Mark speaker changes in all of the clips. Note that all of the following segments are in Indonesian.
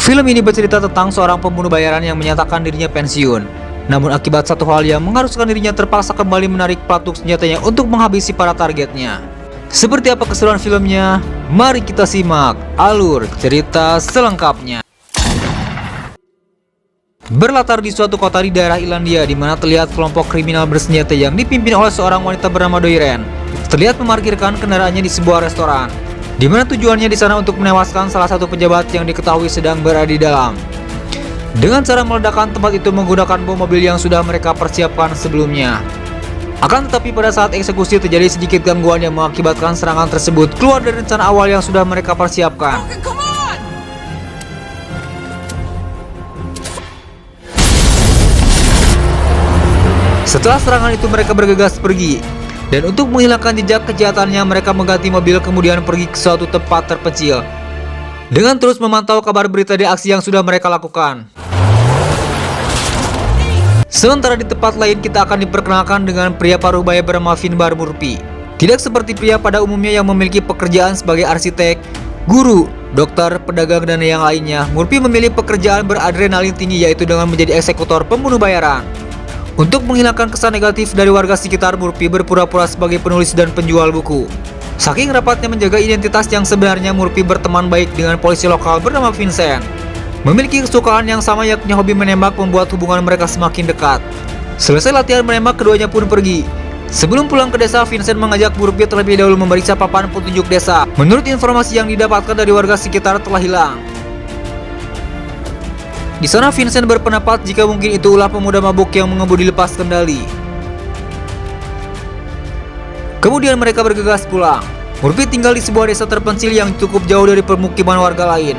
Speaker 1: Film ini bercerita tentang seorang pembunuh bayaran yang menyatakan dirinya pensiun. Namun akibat satu hal yang mengharuskan dirinya terpaksa kembali menarik pelatuk senjatanya untuk menghabisi para targetnya. Seperti apa keseruan filmnya? Mari kita simak alur cerita selengkapnya. Berlatar di suatu kota di daerah Irlandia di mana terlihat kelompok kriminal bersenjata yang dipimpin oleh seorang wanita bernama Doiren terlihat memarkirkan kendaraannya di sebuah restoran, di mana tujuannya di sana untuk menewaskan salah satu pejabat yang diketahui sedang berada di dalam. Dengan cara meledakkan tempat itu menggunakan bom mobil yang sudah mereka persiapkan sebelumnya. Akan tetapi pada saat eksekusi terjadi sedikit gangguan yang mengakibatkan serangan tersebut keluar dari rencana awal yang sudah mereka persiapkan. Setelah serangan itu mereka bergegas pergi, dan untuk menghilangkan jejak kejahatannya mereka mengganti mobil kemudian pergi ke suatu tempat terpencil dengan terus memantau kabar berita di aksi yang sudah mereka lakukan. Sementara di tempat lain kita akan diperkenalkan dengan pria paruh baya bernama Finbar Murphy. Tidak seperti pria pada umumnya yang memiliki pekerjaan sebagai arsitek, guru, dokter, pedagang dan yang lainnya, Murphy memilih pekerjaan beradrenalin tinggi yaitu dengan menjadi eksekutor pembunuh bayaran. Untuk menghilangkan kesan negatif dari warga sekitar, Murphy berpura-pura sebagai penulis dan penjual buku. Saking rapatnya menjaga identitas yang sebenarnya, Murphy berteman baik dengan polisi lokal bernama Vincent. Memiliki kesukaan yang sama yakni hobi menembak membuat hubungan mereka semakin dekat. Selesai latihan menembak, keduanya pun pergi. Sebelum pulang ke desa, Vincent mengajak Murphy terlebih dahulu memeriksa papan petunjuk desa. Menurut informasi yang didapatkan dari warga sekitar telah hilang. Di sana Vincent berpendapat jika mungkin itu ulah pemuda mabuk yang mengemudi lepas kendali. Kemudian mereka bergegas pulang. Murphy tinggal di sebuah desa terpencil yang cukup jauh dari permukiman warga lain.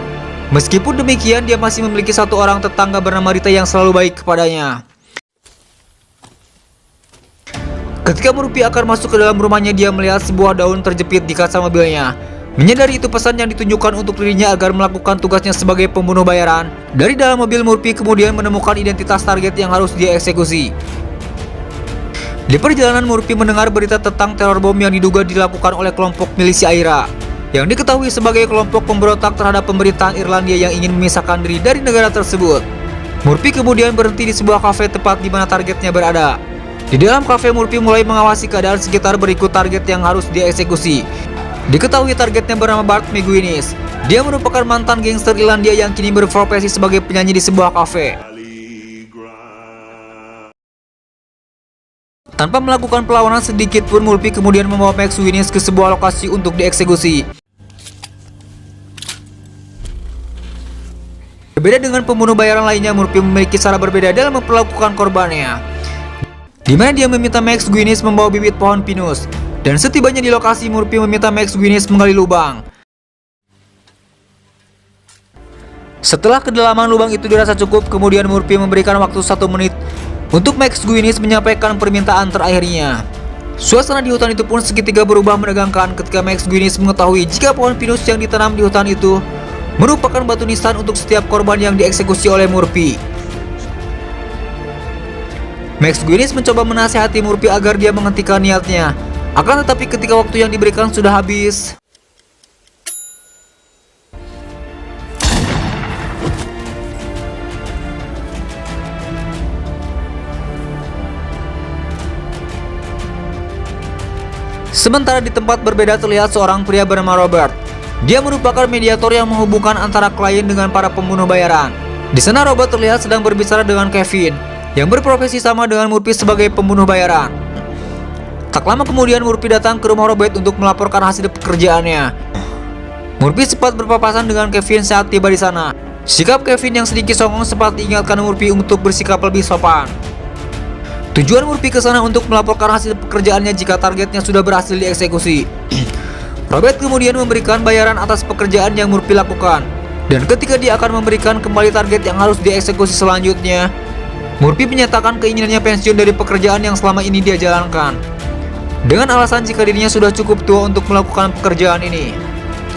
Speaker 1: Meskipun demikian, dia masih memiliki satu orang tetangga bernama Rita yang selalu baik kepadanya. Ketika Murphy akan masuk ke dalam rumahnya, dia melihat sebuah daun terjepit di kaca mobilnya. Menyadari itu pesan yang ditunjukkan untuk dirinya agar melakukan tugasnya sebagai pembunuh bayaran. Dari dalam mobil, Murphy kemudian menemukan identitas target yang harus dia eksekusi. Di perjalanan, Murphy mendengar berita tentang teror bom yang diduga dilakukan oleh kelompok milisi IRA, yang diketahui sebagai kelompok pemberontak terhadap pemerintahan Irlandia yang ingin memisahkan diri dari negara tersebut. Murphy kemudian berhenti di sebuah kafe tepat di mana targetnya berada. Di dalam kafe, Murphy mulai mengawasi keadaan sekitar berikut target yang harus dia eksekusi. Diketahui targetnya bernama Bart McGuinness. Dia merupakan mantan gangster Irlandia yang kini berprofesi sebagai penyanyi di sebuah kafe. Tanpa melakukan perlawanan sedikit pun, Murphy kemudian membawa McGuinness ke sebuah lokasi untuk dieksekusi. Berbeda dengan pembunuh bayaran lainnya, Murphy memiliki cara berbeda dalam memperlakukan korbannya, di mana dia meminta McGuinness membawa bibit pohon pinus. Dan setibanya di lokasi, Murphy meminta McGuinness menggali lubang. Setelah kedalaman lubang itu dirasa cukup, kemudian Murphy memberikan waktu 1 menit untuk McGuinness menyampaikan permintaan terakhirnya. Suasana di hutan itu pun seketika berubah menegangkan ketika McGuinness mengetahui jika pohon pinus yang ditanam di hutan itu merupakan batu nisan untuk setiap korban yang dieksekusi oleh Murphy. McGuinness mencoba menasihati Murphy agar dia menghentikan niatnya. Akan tetapi ketika waktu yang diberikan sudah habis, sementara di tempat berbeda terlihat seorang pria bernama Robert. Dia merupakan mediator yang menghubungkan antara klien dengan para pembunuh bayaran. Di sana Robert terlihat sedang berbicara dengan Kevin, yang berprofesi sama dengan Murphy sebagai pembunuh bayaran. Tak lama kemudian Murphy datang ke rumah Robert untuk melaporkan hasil pekerjaannya. Murphy sempat berpapasan dengan Kevin saat tiba di sana. Sikap Kevin yang sedikit songong sempat diingatkan Murphy untuk bersikap lebih sopan. Tujuan Murphy ke sana untuk melaporkan hasil pekerjaannya jika targetnya sudah berhasil dieksekusi. Robert kemudian memberikan bayaran atas pekerjaan yang Murphy lakukan. Dan ketika dia akan memberikan kembali target yang harus dieksekusi selanjutnya, Murphy menyatakan keinginannya pensiun dari pekerjaan yang selama ini dia jalankan, dengan alasan jika dirinya sudah cukup tua untuk melakukan pekerjaan ini.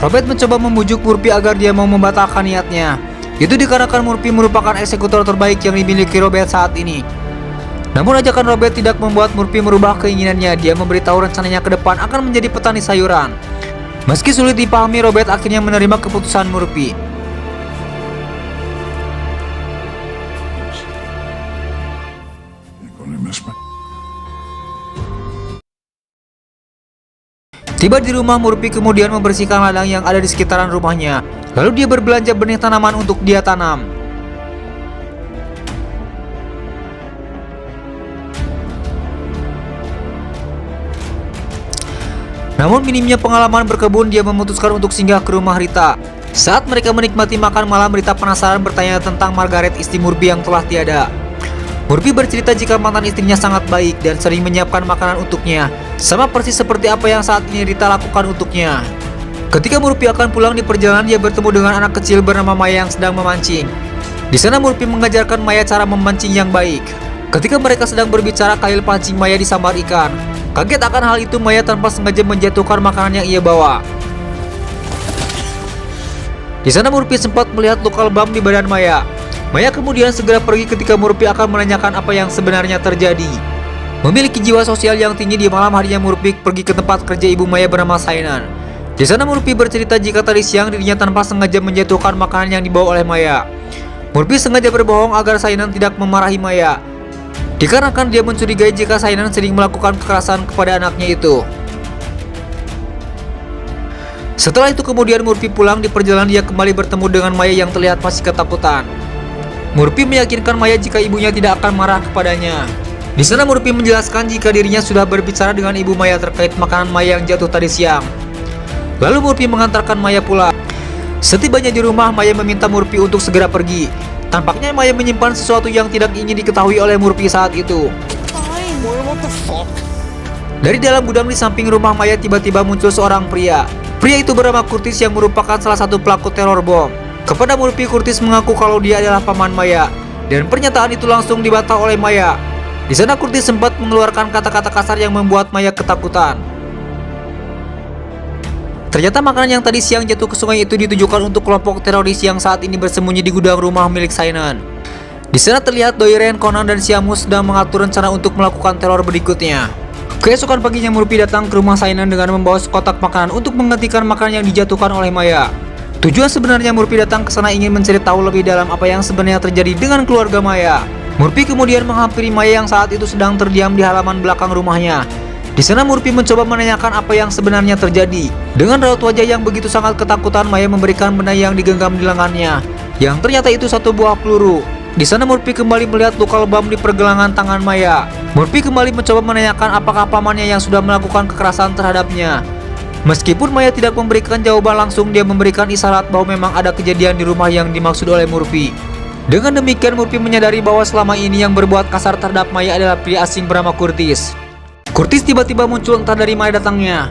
Speaker 1: Robert mencoba membujuk Murphy agar dia mau membatalkan niatnya. Itu dikarenakan Murphy merupakan eksekutor terbaik yang dimiliki Robert saat ini. Namun ajakan Robert tidak membuat Murphy merubah keinginannya. Dia memberitahu rencananya ke depan akan menjadi petani sayuran. Meski sulit dipahami, Robert akhirnya menerima keputusan Murphy. Tiba di rumah, Murphy kemudian membersihkan ladang yang ada di sekitaran rumahnya. Lalu dia berbelanja benih tanaman untuk dia tanam. Namun minimnya pengalaman berkebun, dia memutuskan untuk singgah ke rumah Rita. Saat mereka menikmati makan malam, Rita penasaran bertanya tentang Margaret, istri Murphy yang telah tiada. Murphy bercerita jika mantan istrinya sangat baik dan sering menyiapkan makanan untuknya, sama persis seperti apa yang saat ini Rita lakukan untuknya. Ketika Murphy akan pulang di perjalanan, dia bertemu dengan anak kecil bernama Maya yang sedang memancing. Di sana Murphy mengajarkan Maya cara memancing yang baik. Ketika mereka sedang berbicara, kail pancing Maya disambar ikan. Kaget akan hal itu, Maya tanpa sengaja menjatuhkan makanan yang ia bawa. Di sana Murphy sempat melihat luka lebam di badan Maya. Maya kemudian segera pergi ketika Murphy akan menanyakan apa yang sebenarnya terjadi. Memiliki jiwa sosial yang tinggi, di malam harinya Murphy pergi ke tempat kerja ibu Maya bernama Sainan. Di sana Murphy bercerita jika tadi siang dirinya tanpa sengaja menjatuhkan makanan yang dibawa oleh Maya. Murphy sengaja berbohong agar Sainan tidak memarahi Maya, dikarenakan dia mencurigai jika Sainan sering melakukan kekerasan kepada anaknya itu. Setelah itu kemudian Murphy pulang. Di perjalanan dia kembali bertemu dengan Maya yang terlihat masih ketakutan. Murphy meyakinkan Maya jika ibunya tidak akan marah kepadanya. Di sana Murphy menjelaskan jika dirinya sudah berbicara dengan ibu Maya terkait makanan Maya yang jatuh tadi siang. Lalu Murphy mengantarkan Maya pulang. Setibanya di rumah, Maya meminta Murphy untuk segera pergi. Tampaknya Maya menyimpan sesuatu yang tidak ingin diketahui oleh Murphy saat itu. Dari dalam gudang di samping rumah Maya tiba-tiba muncul seorang pria. Pria itu bernama Curtis yang merupakan salah satu pelaku teror bom. Kepada Murphy, Curtis mengaku kalau dia adalah paman Maya, dan pernyataan itu langsung dibantah oleh Maya. Di sana Curtis sempat mengeluarkan kata-kata kasar yang membuat Maya ketakutan. Ternyata makanan yang tadi siang jatuh ke sungai itu ditujukan untuk kelompok teroris yang saat ini bersembunyi di gudang rumah milik Sainan. Di sana terlihat Doiren, Conan, dan Siamus sedang mengatur rencana untuk melakukan teror berikutnya. Keesokan paginya Murphy datang ke rumah Sainan dengan membawa sekotak makanan untuk menggantikan makanan yang dijatuhkan oleh Maya. Tujuan sebenarnya Murphy datang ke sana ingin mencari tahu lebih dalam apa yang sebenarnya terjadi dengan keluarga Maya. Murphy kemudian menghampiri Maya yang saat itu sedang terdiam di halaman belakang rumahnya. Di sana Murphy mencoba menanyakan apa yang sebenarnya terjadi. Dengan raut wajah yang begitu sangat ketakutan, Maya memberikan benda yang digenggam di lengannya, yang ternyata itu satu buah peluru. Di sana Murphy kembali melihat luka lebam di pergelangan tangan Maya. Murphy kembali mencoba menanyakan apakah pamannya yang sudah melakukan kekerasan terhadapnya. Meskipun Maya tidak memberikan jawaban langsung, dia memberikan isyarat bahwa memang ada kejadian di rumah yang dimaksud oleh Murphy. Dengan demikian Murphy menyadari bahwa selama ini yang berbuat kasar terhadap Maya adalah pria asing bernama Curtis. Curtis tiba-tiba muncul entah dari mana datangnya.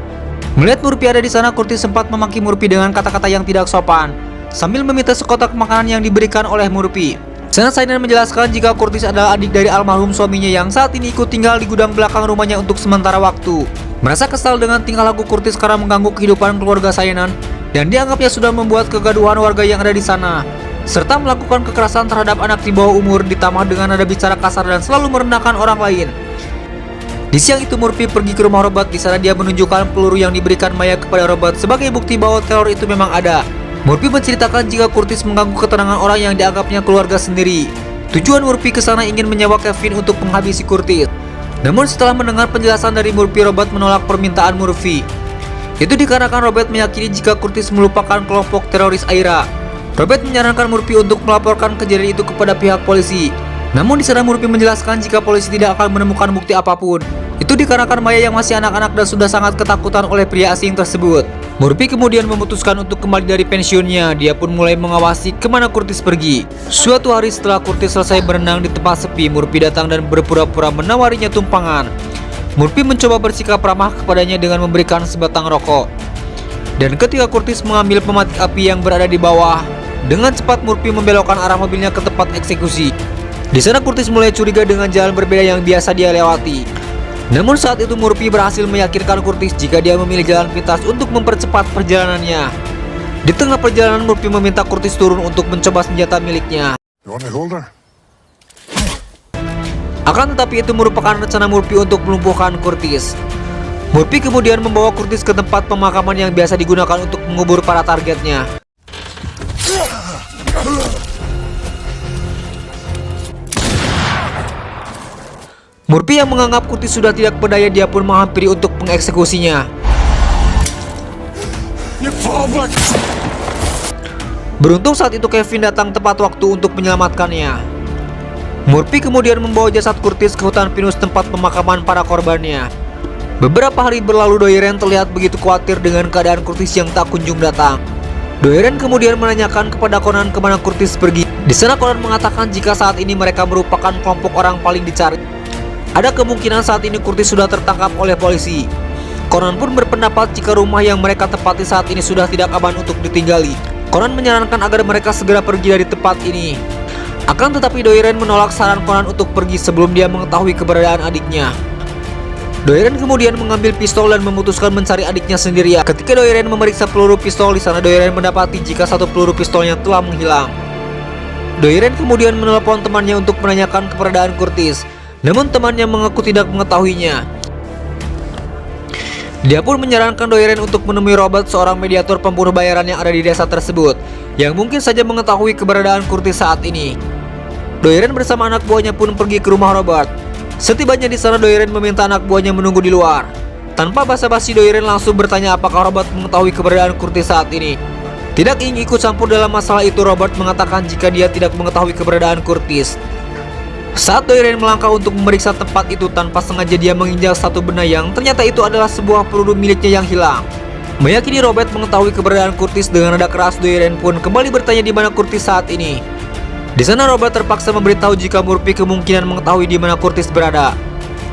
Speaker 1: Melihat Murphy ada di sana, Curtis sempat memaki Murphy dengan kata-kata yang tidak sopan, sambil meminta sekotak makanan yang diberikan oleh Murphy. Sana Sainan menjelaskan jika Curtis adalah adik dari almarhum suaminya yang saat ini ikut tinggal di gudang belakang rumahnya untuk sementara waktu. Merasa kesal dengan tingkah laku Curtis karena mengganggu kehidupan keluarga Sainan, dan dianggapnya sudah membuat kegaduhan warga yang ada di sana, serta melakukan kekerasan terhadap anak di bawah umur, ditambah dengan nada bicara kasar dan selalu merendahkan orang lain. Di siang itu Murphy pergi ke rumah Robert. Di sana dia menunjukkan peluru yang diberikan Maya kepada Robert sebagai bukti bahwa teror itu memang ada. Murphy menceritakan jika Curtis mengganggu ketenangan orang yang dianggapnya keluarga sendiri. Tujuan Murphy ke sana ingin menyewa Kevin untuk menghabisi Curtis. Namun setelah mendengar penjelasan dari Murphy, Robert menolak permintaan Murphy. Itu dikarenakan Robert meyakini jika Curtis merupakan kelompok teroris Aira. Robert menyarankan Murphy untuk melaporkan kejadian itu kepada pihak polisi. Namun di sana Murphy menjelaskan jika polisi tidak akan menemukan bukti apapun. Itu dikarenakan Maya yang masih anak-anak dan sudah sangat ketakutan oleh pria asing tersebut. Murphy kemudian memutuskan untuk kembali dari pensiunnya. Dia pun mulai mengawasi kemana Curtis pergi. Suatu hari setelah Curtis selesai berenang di tempat sepi, Murphy datang dan berpura-pura menawarinya tumpangan. Murphy mencoba bersikap ramah kepadanya dengan memberikan sebatang rokok. Dan ketika Curtis mengambil pematik api yang berada di bawah, dengan cepat Murphy membelokkan arah mobilnya ke tempat eksekusi. Di sana Curtis mulai curiga dengan jalan berbeda yang biasa dia lewati. Namun saat itu Murphy berhasil meyakinkan Curtis jika dia memilih jalan pintas untuk mempercepat perjalanannya. Di tengah perjalanan Murphy meminta Curtis turun untuk mencoba senjata miliknya. Akan tetapi itu merupakan rencana Murphy untuk melumpuhkan Curtis. Murphy kemudian membawa Curtis ke tempat pemakaman yang biasa digunakan untuk mengubur para targetnya. Murphy yang menganggap Curtis sudah tidak berdaya, dia pun menghampiri untuk mengeksekusinya.
Speaker 2: Robert!
Speaker 1: Beruntung saat itu Kevin datang tepat waktu untuk menyelamatkannya. Murphy kemudian membawa jasad Curtis ke hutan pinus tempat pemakaman para korbannya. Beberapa hari berlalu, Doiren terlihat begitu khawatir dengan keadaan Curtis yang tak kunjung datang. Doiren kemudian menanyakan kepada Conan kemana Curtis pergi. Di sana Conan mengatakan jika saat ini mereka merupakan kelompok orang paling dicari. Ada kemungkinan saat ini Curtis sudah tertangkap oleh polisi. Conan pun berpendapat jika rumah yang mereka tempati saat ini sudah tidak aman untuk ditinggali. Conan menyarankan agar mereka segera pergi dari tempat ini. Akan tetapi Doiren menolak saran Conan untuk pergi sebelum dia mengetahui keberadaan adiknya. Doiren kemudian mengambil pistol dan memutuskan mencari adiknya sendirian. Ketika Doiren memeriksa peluru pistol di sana, Doiren mendapati jika satu peluru pistolnya telah menghilang. Doiren kemudian menelpon temannya untuk menanyakan keberadaan Curtis. Namun temannya mengaku tidak mengetahuinya. Dia pun menyarankan Doiren untuk menemui Robert, seorang mediator pembunuh bayaran yang ada di desa tersebut, yang mungkin saja mengetahui keberadaan Curtis saat ini. Doiren bersama anak buahnya pun pergi ke rumah Robert. Setibanya di sana, Doiren meminta anak buahnya menunggu di luar. Tanpa basa-basi, Doiren langsung bertanya apakah Robert mengetahui keberadaan Curtis saat ini. Tidak ingin ikut campur dalam masalah itu, Robert mengatakan jika dia tidak mengetahui keberadaan Curtis. Saat Doiren melangkah untuk memeriksa tempat itu, tanpa sengaja dia menginjak satu benda yang ternyata itu adalah sebuah peluru miliknya yang hilang. Meyakini Robert mengetahui keberadaan Curtis, dengan nada keras Doiren pun kembali bertanya di mana Curtis saat ini. Di sana Robert terpaksa memberitahu jika Murphy kemungkinan mengetahui di mana Curtis berada.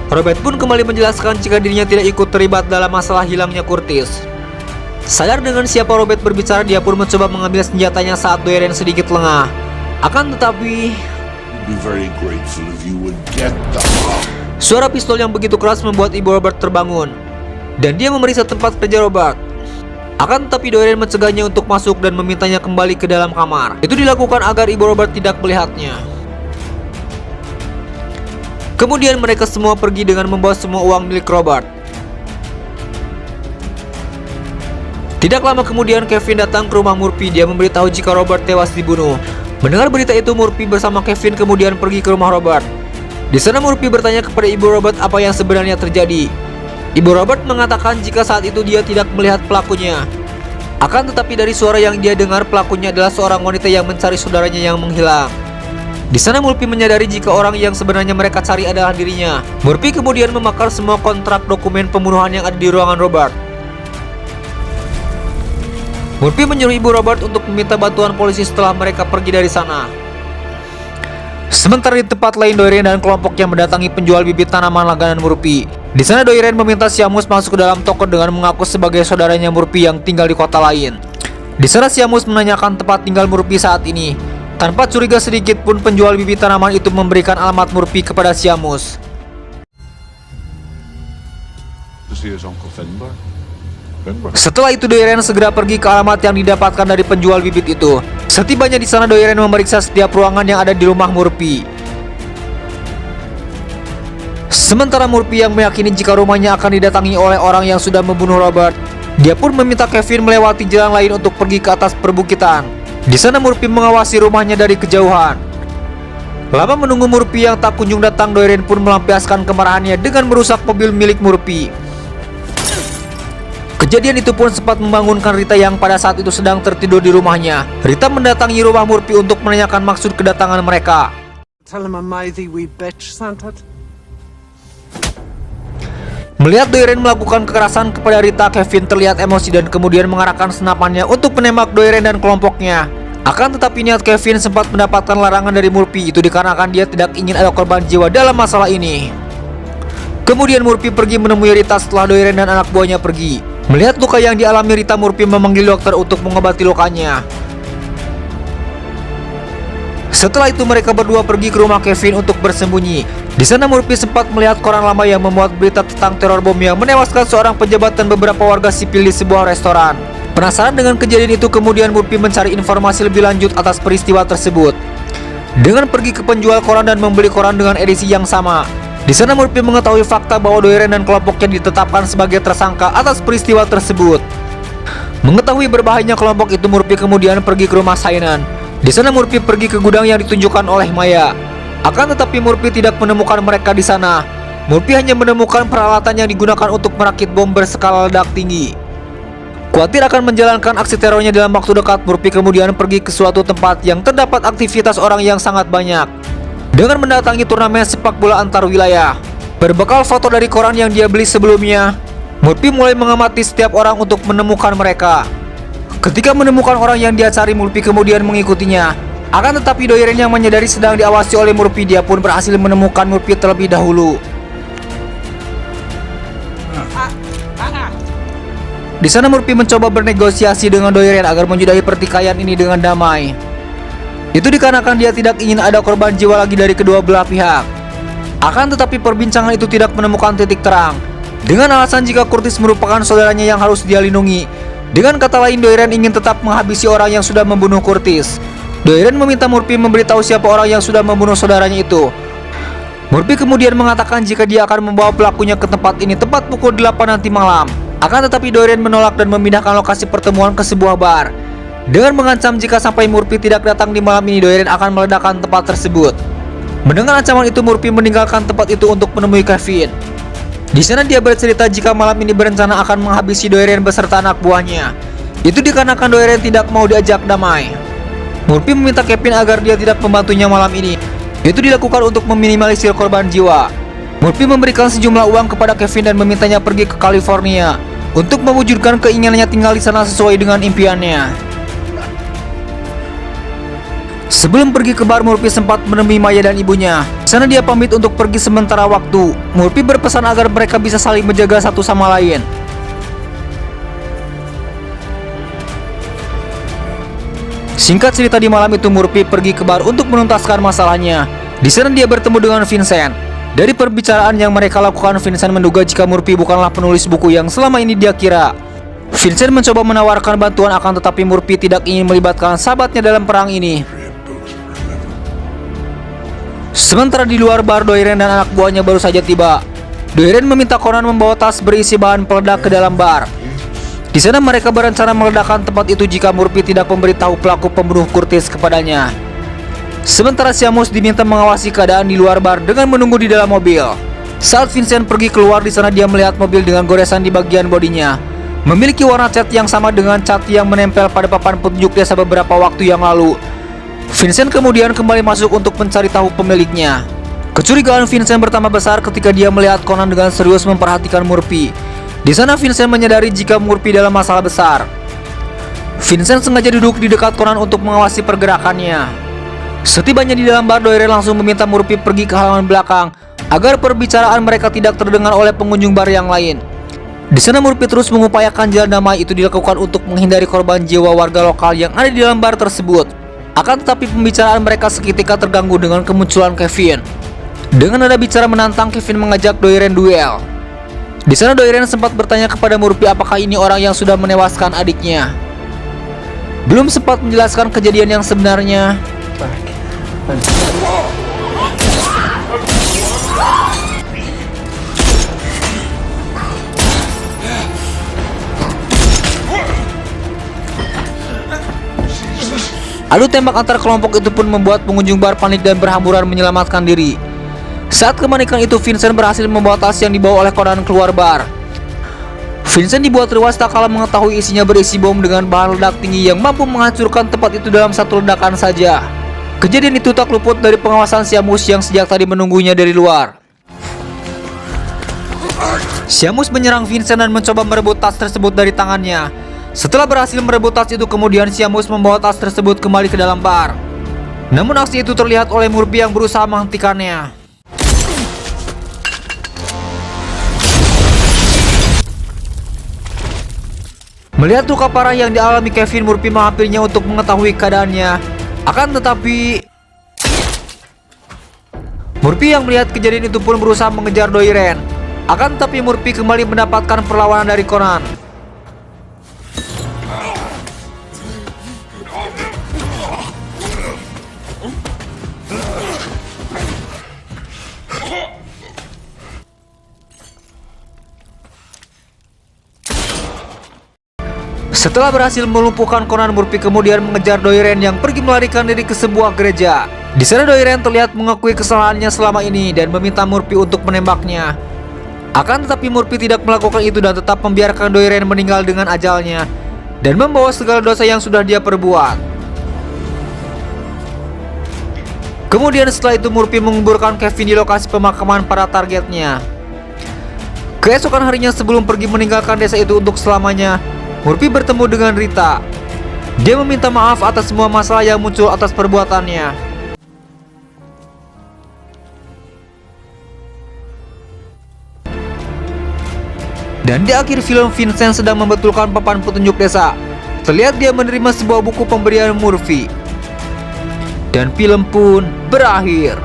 Speaker 1: Robert pun kembali menjelaskan jika dirinya tidak ikut terlibat dalam masalah hilangnya Curtis. Sadar dengan siapa Robert berbicara, dia pun mencoba mengambil senjatanya saat Doiren sedikit lengah. Akan tetapi suara pistol yang begitu keras membuat ibu Robert terbangun, dan dia memeriksa tempat kerja Robert. Akan tetapi Doiren mencegahnya untuk masuk dan memintanya kembali ke dalam kamar. Itu dilakukan agar ibu Robert tidak melihatnya. Kemudian mereka semua pergi dengan membawa semua uang milik Robert. Tidak lama kemudian Kevin datang ke rumah Murphy. Dia memberitahu jika Robert tewas dibunuh. Mendengar berita itu, Murphy bersama Kevin kemudian pergi ke rumah Robert. Di sana Murphy bertanya kepada ibu Robert apa yang sebenarnya terjadi. Ibu Robert mengatakan jika saat itu dia tidak melihat pelakunya. Akan tetapi dari suara yang dia dengar, pelakunya adalah seorang wanita yang mencari saudaranya yang menghilang. Di sana Murphy menyadari jika orang yang sebenarnya mereka cari adalah dirinya. Murphy kemudian memakar semua kontrak dokumen pembunuhan yang ada di ruangan Robert. Murphy menyuruh ibu Robert untuk meminta bantuan polisi setelah mereka pergi dari sana. Sementara di tempat lain, Doiren dan kelompoknya mendatangi penjual bibit tanaman langganan Murphy. Di sana Doiren meminta Siamus masuk ke dalam toko dengan mengaku sebagai saudaranya Murphy yang tinggal di kota lain. Di sana Siamus menanyakan tempat tinggal Murphy saat ini. Tanpa curiga sedikit pun, penjual bibit tanaman itu memberikan alamat Murphy kepada Siamus. Setelah itu Doiren segera pergi ke alamat yang didapatkan dari penjual bibit itu. Setibanya di sana, Doiren memeriksa setiap ruangan yang ada di rumah Murphy. Sementara Murphy yang meyakini jika rumahnya akan didatangi oleh orang yang sudah membunuh Robert, dia pun meminta Kevin melewati jalan lain untuk pergi ke atas perbukitan. Di sana Murphy mengawasi rumahnya dari kejauhan. Lama menunggu Murphy yang tak kunjung datang, Doiren pun melampiaskan kemarahannya dengan merusak mobil milik Murphy. Kejadian itu pun sempat membangunkan Rita yang pada saat itu sedang tertidur di rumahnya. Rita mendatangi rumah Murphy untuk menanyakan maksud kedatangan mereka. Melihat Doiren melakukan kekerasan kepada Rita, Kevin terlihat emosi dan kemudian mengarahkan senapannya untuk menembak Doiren dan kelompoknya. Akan tetapi niat Kevin sempat mendapatkan larangan dari Murphy, itu dikarenakan dia tidak ingin ada korban jiwa dalam masalah ini. Kemudian Murphy pergi menemui Rita setelah Doiren dan anak buahnya pergi. Melihat luka yang dialami Rita, Murphy memanggil dokter untuk mengobati lukanya. Setelah itu mereka berdua pergi ke rumah Kevin untuk bersembunyi. Di sana Murphy sempat melihat koran lama yang memuat berita tentang teror bom yang menewaskan seorang pejabat dan beberapa warga sipil di sebuah restoran. Penasaran dengan kejadian itu, kemudian Murphy mencari informasi lebih lanjut atas peristiwa tersebut. Dengan pergi ke penjual koran dan membeli koran dengan edisi yang sama. Di sana Murphy mengetahui fakta bahwa Doiren dan kelompoknya ditetapkan sebagai tersangka atas peristiwa tersebut. Mengetahui berbahayanya kelompok itu, Murphy kemudian pergi ke rumah Sainan. Di sana Murphy pergi ke gudang yang ditunjukkan oleh Maya. Akan tetapi Murphy tidak menemukan mereka di sana. Murphy hanya menemukan peralatan yang digunakan untuk merakit bom berskala ledak tinggi. Khawatir akan menjalankan aksi terornya dalam waktu dekat, Murphy kemudian pergi ke suatu tempat yang terdapat aktivitas orang yang sangat banyak. Dengan mendatangi turnamen sepak bola antar wilayah, berbekal foto dari koran yang dia beli sebelumnya, Murphy mulai mengamati setiap orang untuk menemukan mereka. Ketika menemukan orang yang dia cari, Murphy kemudian mengikutinya. Akan tetapi Doiren yang menyadari sedang diawasi oleh Murphy, dia pun berhasil menemukan Murphy terlebih dahulu. Di sana Murphy mencoba bernegosiasi dengan Doiren agar menyudahi pertikaian ini dengan damai. Itu dikarenakan dia tidak ingin ada korban jiwa lagi dari kedua belah pihak. Akan tetapi perbincangan itu tidak menemukan titik terang, dengan alasan jika Curtis merupakan saudaranya yang harus dia lindungi. Dengan kata lain, Doiren ingin tetap menghabisi orang yang sudah membunuh Curtis. Doiren meminta Murphy memberitahu siapa orang yang sudah membunuh saudaranya itu. Murphy kemudian mengatakan jika dia akan membawa pelakunya ke tempat ini tepat pukul 8 nanti malam. Akan tetapi Doiren menolak dan memindahkan lokasi pertemuan ke sebuah bar, dengan mengancam jika sampai Murphy tidak datang di malam ini, Doiren akan meledakkan tempat tersebut. Mendengar ancaman itu, Murphy meninggalkan tempat itu untuk menemui Kevin. Di sana dia bercerita jika malam ini berencana akan menghabisi Doiren beserta anak buahnya. Itu dikarenakan Doiren tidak mau diajak damai. Murphy meminta Kevin agar dia tidak membantunya malam ini. Itu dilakukan untuk meminimalisir korban jiwa. Murphy memberikan sejumlah uang kepada Kevin dan memintanya pergi ke California untuk mewujudkan keinginannya tinggal di sana sesuai dengan impiannya. Sebelum pergi ke bar, Murphy sempat menemui Maya dan ibunya. Di sana dia pamit untuk pergi sementara waktu. Murphy berpesan agar mereka bisa saling menjaga satu sama lain. Singkat cerita, di malam itu Murphy pergi ke bar untuk menuntaskan masalahnya. Di sana dia bertemu dengan Vincent. Dari perbicaraan yang mereka lakukan, Vincent menduga jika Murphy bukanlah penulis buku yang selama ini dia kira. Vincent mencoba menawarkan bantuan, akan tetapi Murphy tidak ingin melibatkan sahabatnya dalam perang ini. Sementara di luar bar, Doiren dan anak buahnya baru saja tiba. Doiren meminta Conan membawa tas berisi bahan peledak ke dalam bar. Di sana mereka berencana meledakkan tempat itu jika Murphy tidak memberitahu pelaku pembunuh Curtis kepadanya. Sementara Seamus diminta mengawasi keadaan di luar bar dengan menunggu di dalam mobil. Saat Vincent pergi keluar, di sana dia melihat mobil dengan goresan di bagian bodinya, memiliki warna cat yang sama dengan cat yang menempel pada papan petunjuk desa beberapa waktu yang lalu. Vincent kemudian kembali masuk untuk mencari tahu pemiliknya. Kecurigaan Vincent bertambah besar ketika dia melihat Conan dengan serius memperhatikan Murphy. Di sana Vincent menyadari jika Murphy dalam masalah besar. Vincent sengaja duduk di dekat Conan untuk mengawasi pergerakannya. Setibanya di dalam bar, Doiren langsung meminta Murphy pergi ke halaman belakang agar perbicaraan mereka tidak terdengar oleh pengunjung bar yang lain. Di sana Murphy terus mengupayakan jalan damai. Itu dilakukan untuk menghindari korban jiwa warga lokal yang ada di dalam bar tersebut. Akan tetapi pembicaraan mereka seketika terganggu dengan kemunculan Kevin. Dengan nada bicara menantang, Kevin mengajak Doiren duel. Di sana Doiren sempat bertanya kepada Murphy apakah ini orang yang sudah menewaskan adiknya. Belum sempat menjelaskan kejadian yang sebenarnya, adu tembak antar kelompok itu pun membuat pengunjung bar panik dan berhamburan menyelamatkan diri. Saat kepanikan itu, Vincent berhasil membawa tas yang dibawa oleh Conan keluar bar. Vincent dibuat tewas tak kala mengetahui isinya berisi bom dengan bahan ledak tinggi yang mampu menghancurkan tempat itu dalam satu ledakan saja. Kejadian itu tak luput dari pengawasan Seamus yang sejak tadi menunggunya dari luar. Seamus menyerang Vincent dan mencoba merebut tas tersebut dari tangannya. Setelah berhasil merebut tas itu, kemudian Seamus membawa tas tersebut kembali ke dalam bar. Namun aksi itu terlihat oleh Murphy yang berusaha menghentikannya. Melihat luka parah yang dialami Kevin, Murphy menghampirinya untuk mengetahui keadaannya. Akan tetapi Murphy yang melihat kejadian itu pun berusaha mengejar Doiren. Akan tetapi Murphy kembali mendapatkan perlawanan dari Conan. Setelah berhasil melumpuhkan Conan, Murphy kemudian mengejar Doiren yang pergi melarikan diri ke sebuah gereja. Di sana Doiren terlihat mengakui kesalahannya selama ini dan meminta Murphy untuk menembaknya. Akan tetapi Murphy tidak melakukan itu dan tetap membiarkan Doiren meninggal dengan ajalnya. dan membawa segala dosa yang sudah dia perbuat. Kemudian setelah itu Murphy menguburkan Kevin di lokasi pemakaman para targetnya. Keesokan harinya sebelum pergi meninggalkan desa itu untuk selamanya, Murphy bertemu dengan Rita. Dia meminta maaf atas semua masalah yang muncul atas perbuatannya. Dan di akhir film, Vincent sedang membetulkan papan petunjuk desa. Terlihat dia menerima sebuah buku pemberian Murphy. Dan film pun berakhir.